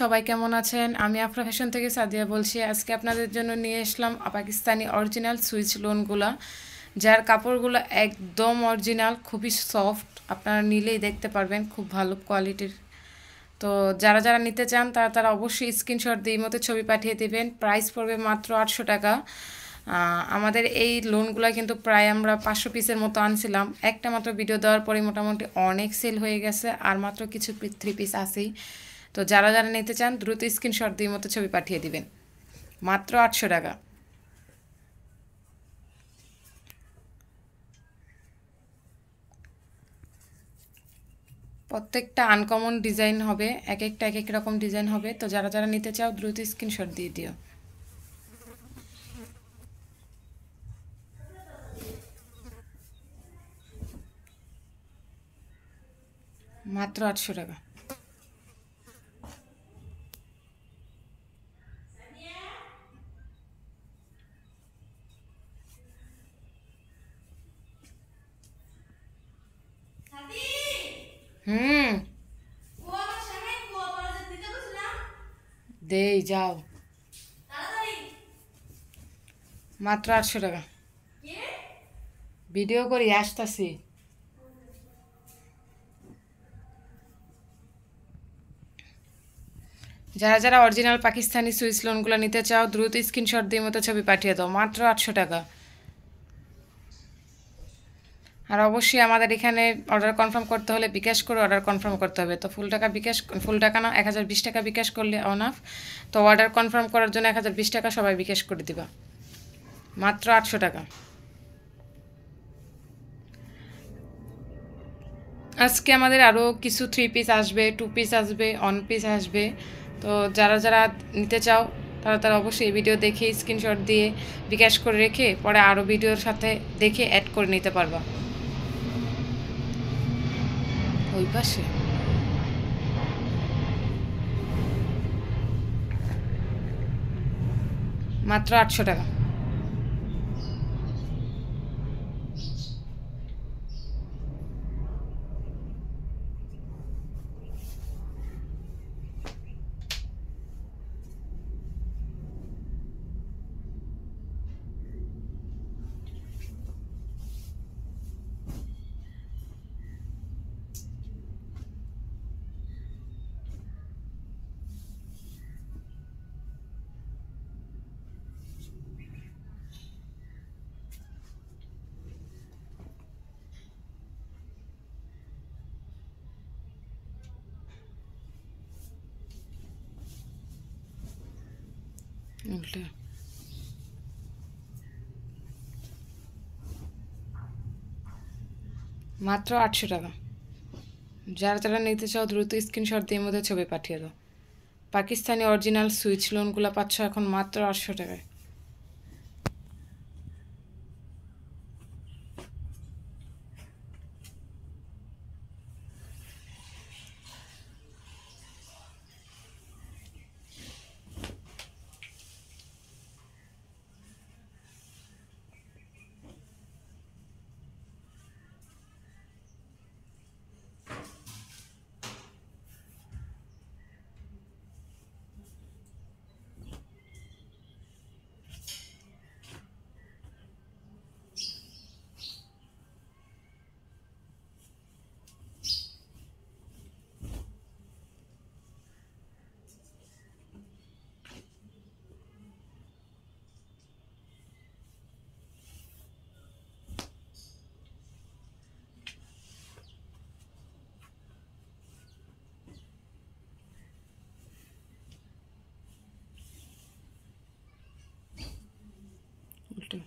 সবাই কেমন আছেন? আমি আফরা ফ্যাশন থেকে সাদিয়া বলছি। আজকে আপনাদের জন্য নিয়ে আসলাম পাকিস্তানি অরিজিনাল সুইচ লোনগুলা, যার কাপড়গুলো একদম অরিজিনাল, খুবই সফট। আপনারা নিলেই দেখতে পারবেন, খুব ভালো কোয়ালিটির। তো যারা যারা নিতে চান তারা তারা অবশ্যই স্ক্রিনশট দিয়ে এই মতো ছবি পাঠিয়ে দেবেন। প্রাইস পড়বে মাত্র 800 টাকা। আমাদের এই লোনগুলো কিন্তু প্রায় আমরা 500 পিসের মতো আনছিলাম। একটা মাত্র ভিডিও দেওয়ার পরে মোটামুটি অনেক সেল হয়ে গেছে, আর মাত্র কিছু 3 পিস আছেই। তো যারা যারা নিতে চান দ্রুত স্ক্রিনশট দিয়ে মতো ছবি পাঠিয়ে দিবেন। মাত্র 800 টাকা। প্রত্যেকটা আনকমন ডিজাইন হবে, এক একটা এক এক রকম ডিজাইন হবে। তো যারা যারা নিতে চাও দ্রুত স্ক্রিনশট দিয়ে দিও। মাত্র 800 টাকা। হুম, দেই যাও। মাত্র 800 টাকা। ভিডিও করি, আসতাছি। যারা যারা অরিজিনাল পাকিস্তানি সুইস লোনগুলো নিতে চাও দ্রুত স্ক্রিনশট দিয়ে মতো ছবি পাঠিয়ে দাও। মাত্র 800 টাকা। আর অবশ্যই আমাদের এখানে অর্ডার কনফার্ম করতে হলে বিকাশ করে অর্ডার কনফার্ম করতে হবে। তো ফুল টাকা না, 1020 টাকা বিকাশ করলে অনাফ। তো অর্ডার কনফার্ম করার জন্য 1020 টাকা সবাই বিকাশ করে দিবা। মাত্র 800 টাকা। আজকে আমাদের আরও কিছু 3 পিস আসবে, 2 পিস আসবে, 1 পিস আসবে। তো যারা যারা নিতে চাও তারা তারা অবশ্যই এই ভিডিও দেখে স্ক্রিনশট দিয়ে বিকাশ করে রেখে পরে আরও ভিডিওর সাথে দেখে অ্যাড করে নিতে পারবা। ওই পাশে মাত্র 800 টাকা। উল্টা মাত্র 800 টাকা। যারা যারা নিতে চাও দ্রুত স্ক্রিনশট দিয়ে মধ্যে ছবি পাঠিয়ে দাও। পাকিস্তানি অরিজিনাল সুইচ লোনগুলো পাচ্ছ এখন মাত্র 800 টাকায়। উল্টো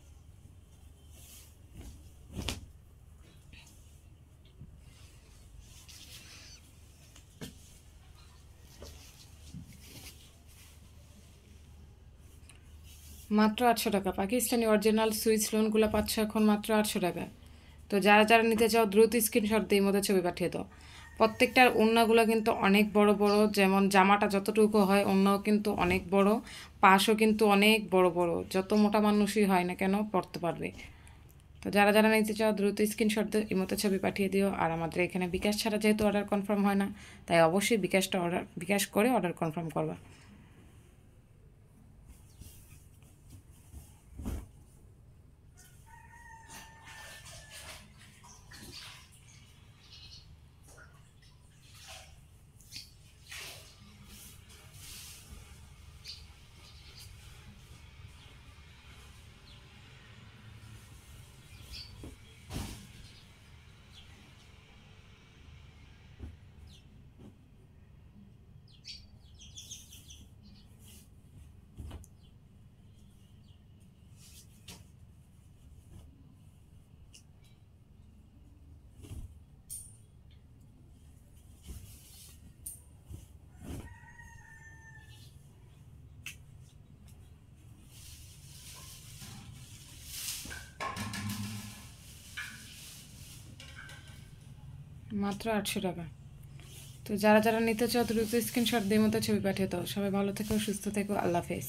মাত্র 800 টাকা। পাকিস্তানি অরিজিনাল সুইচ লোনগুলো পাচ্ছ এখন মাত্র 800 টাকা। তো যারা যারা নিতে চাও দ্রুত স্ক্রিনশট দিয়ে মধ্যে ছবি পাঠিয়ে দাও। প্রত্যেকটার ওড়নাগুলো কিন্তু অনেক বড় বড়, যেমন জামাটা যতটুকু হয় ওড়নাও কিন্তু অনেক বড়, পাশও কিন্তু অনেক বড় বড়। যত মোটা মানুষই হয় না কেন পরতে পারবে। তো যারা যারা নিতে চাও দ্রুত স্ক্রিনশট দিয়ে ইমোতে ছবি পাঠিয়ে দিও। আর আমাদের এখানে বিকাশ ছাড়া যেহেতু অর্ডার কনফার্ম হয় না, তাই অবশ্যই বিকাশ করে অর্ডার কনফার্ম করবা। মাত্র 800 টাকা। তো যারা যারা নিতে চাও দ্রুত স্ক্রিনশট দিয়ে মতো ছবি পাঠিয়ে দাও। সবাই ভালো থেকো, সুস্থ থেকো, আল্লাহ হাফেজ।